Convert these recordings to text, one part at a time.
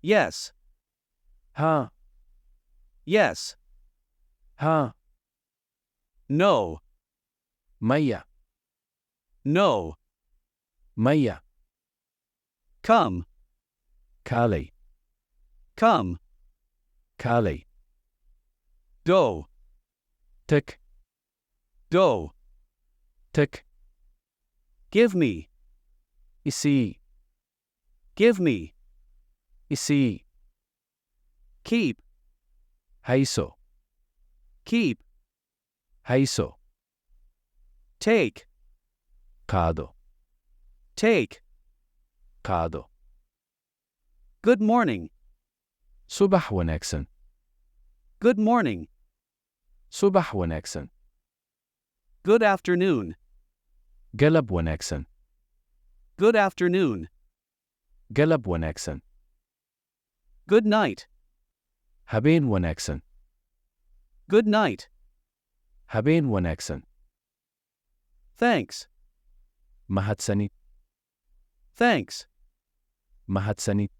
Yes. ها. Yes. ها. No. مية. No. مية. Come. كالي. Come. كالي. Do. تك. Do. تك. Give me. إسي. Give me. إسي. Keep. هيسو. Keep. هيسو. Take. قادو. Take. قادو. Good morning. صباح ونكسن. Good morning. صباح ونكسن. Good afternoon. قلب ونكسن. Good afternoon. قلب ونكسن. Good night. هبين ونكسن. Good night. هبين ونكسن. Thanks. مهتسني. Thanks. مهتسني.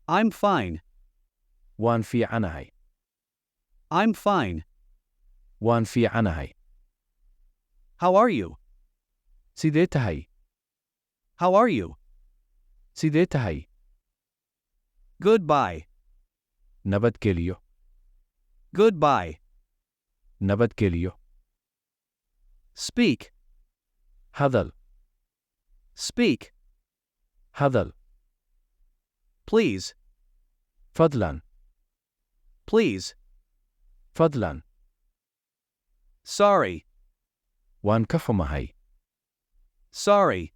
I'm fine. وان في عنهي. I'm fine. وان في عنهي. How are you? سيديتهي. How are you? سيديتهي. Goodbye. نبت كليو. Goodbye. نبت كليو. Speak. هذل. Speak. هذل. Please. فضلا. Please. فضلا. Sorry. وان كفو مهي. Sorry.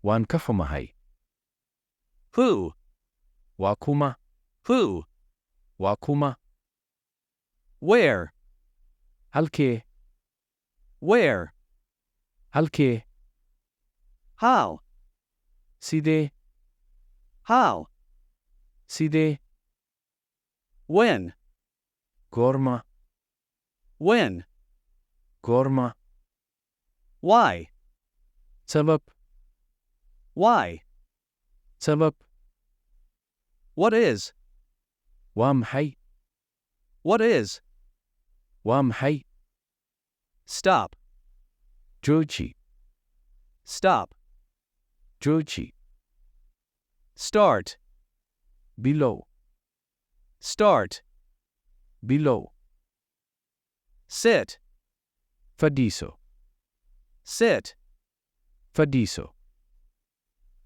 وان كفو مهي. Who? واكوما. Who? واكوما. Where? هلكي. Where? هلكي. How? سيدي. How? سيدي. When? غورما. When? غورما. Why? سبب. Why? سبب. What is? وامحي. What is? وامحي. Stop. جوجي. Stop. جوجي. Start. below. Start. below. Sit. فديسو. Sit. فديسو.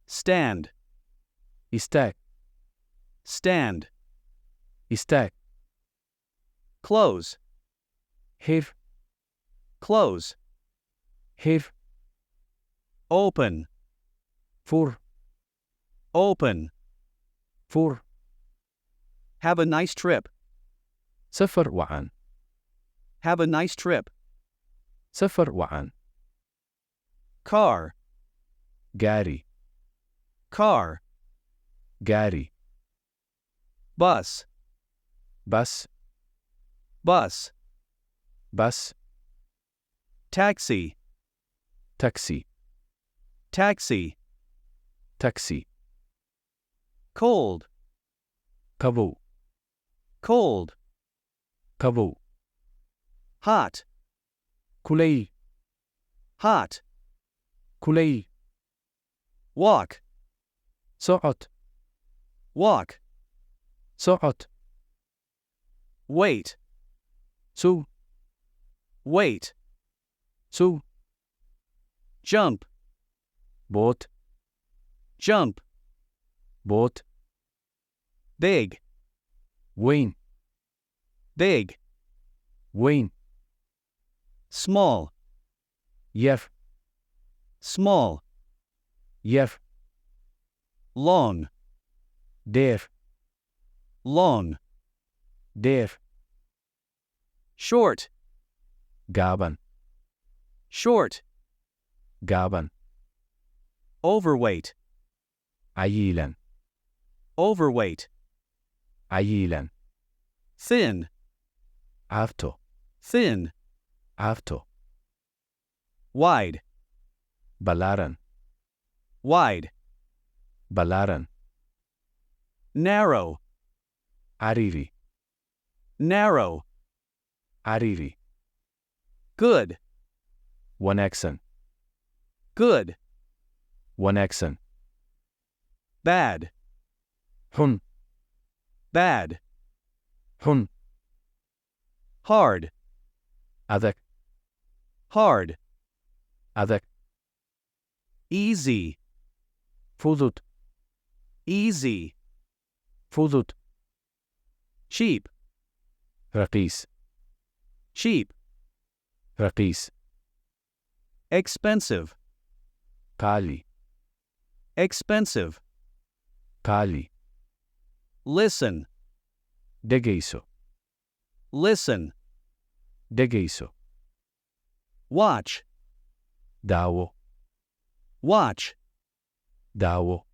Stand. استاك. Stand. استاك. Close. هيف. Close. هيف. Open. فور. Open. فور. Have a nice trip. سفر وعن. Have a nice trip. سفر وعن. Car. جاري. Car. جاري. Bus. بس. Bus. بس. Taxi. تاكسي. Taxi. تاكسي. Cold. كابو. Cold. كابو. Hot. كليل. Hot. كليل. Walk. صعد. Walk. صعد. Wait. سو. Wait. سو. Jump. بوت. Jump. بوت. Big. وين. Big. وين. Small. يف. Small. يف. Long. دير. Long. دير. Short. جابن. Short. جابن. Overweight. عييلا. Overweight. عييلا. Thin. عفتو. Thin. عفتو. Wide. بلارن. Wide. بلارن. narrow, عريري narrow, عريري good, wanaagsan good, wanaagsan bad, xun bad, xun hard, adag hard, adag easy, fudud easy, fudud cheap, رخيص cheap, رخيص expensive, قالي expensive, قالي listen, dhegayso listen, dhegayso watch, daawo watch, daawo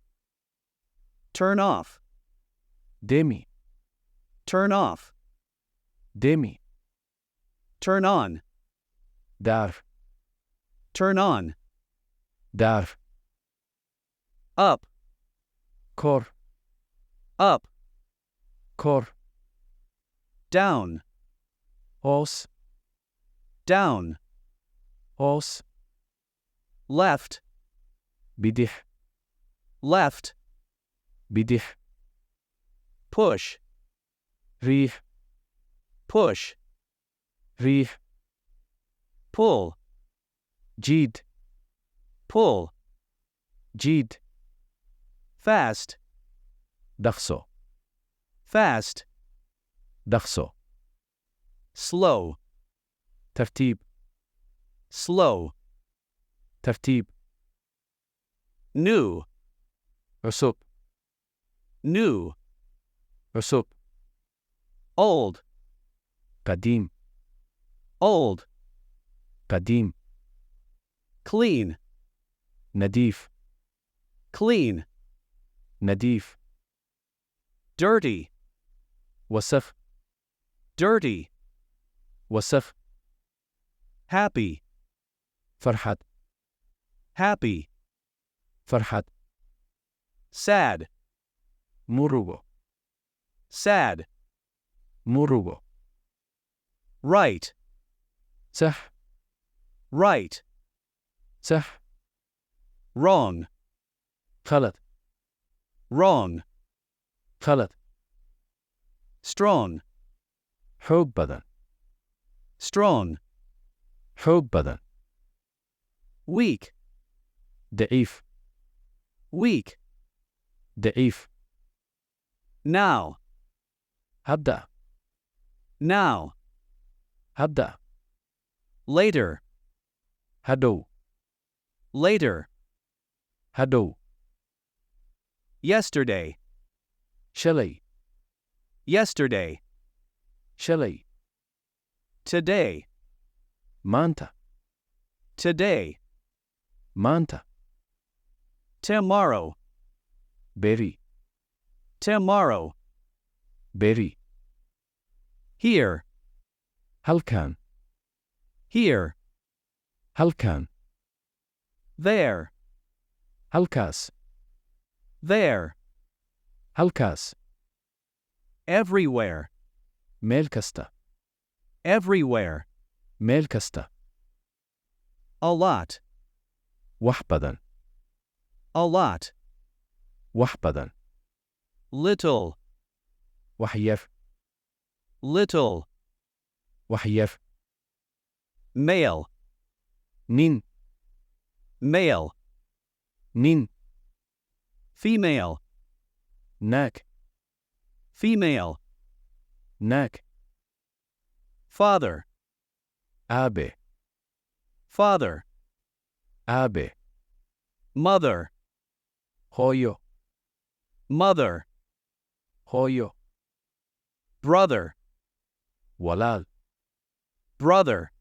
turn off, demi turn off, demi turn on, daar turn on, daar up, kor up, kor down, hoos down, hoos left, bidix left, bidix push, riix push, riix pull, jiid pull, jiid fast, dhaqso fast, dhaqso slow, tartiib slow, tartiib new, cusub new, cusub old, qadiim old, qadiim clean, nadiif clean, nadiif dirty, wasakh dirty, wasakh happy, farxad happy, farxad sad, murugo sad, murugo right, sax right, sax wrong, khalad wrong, khalad strong, xoog badan strong, xoog badan weak, daciif weak, daciif now, habda now, habda later, hadhow later, hadhow yesterday, shalay yesterday, shalay today, maanta today, maanta tomorrow, beri tomorrow, beri here, halkan here, halkan there, halkaas there, halkaas everywhere, meel kasta everywhere, meel kasta a lot, wax badan a lot, wax badan little, wax yar little, wax yar male, nin male, nin female, naag female, naag father, aabe father, aabe mother, hooyo mother, hooyo brother, walaal brother,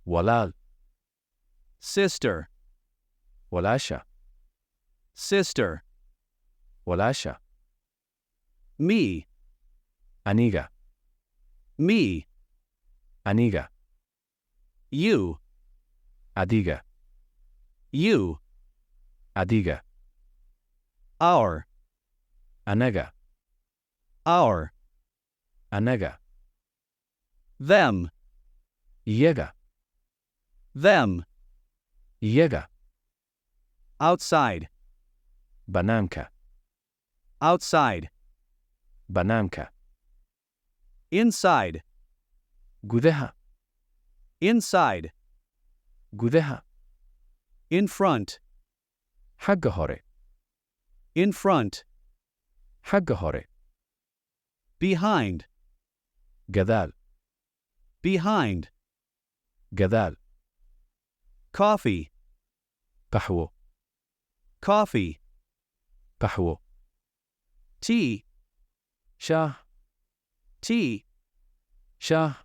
walaal sister, walaasha sister, walaasha me, aniga me, aniga you, adiga you, adiga our, anaga our, anaga, them, iyaga, them, iyaga, outside, banaanka, outside, banaanka, inside, gudaha, inside, gudaha, in front, xagga hore, in front, xagga hore, behind, gadaal, behind, gadaal, coffee, qaxwo, coffee, qaxwo, tea, shaah, tea, shaah,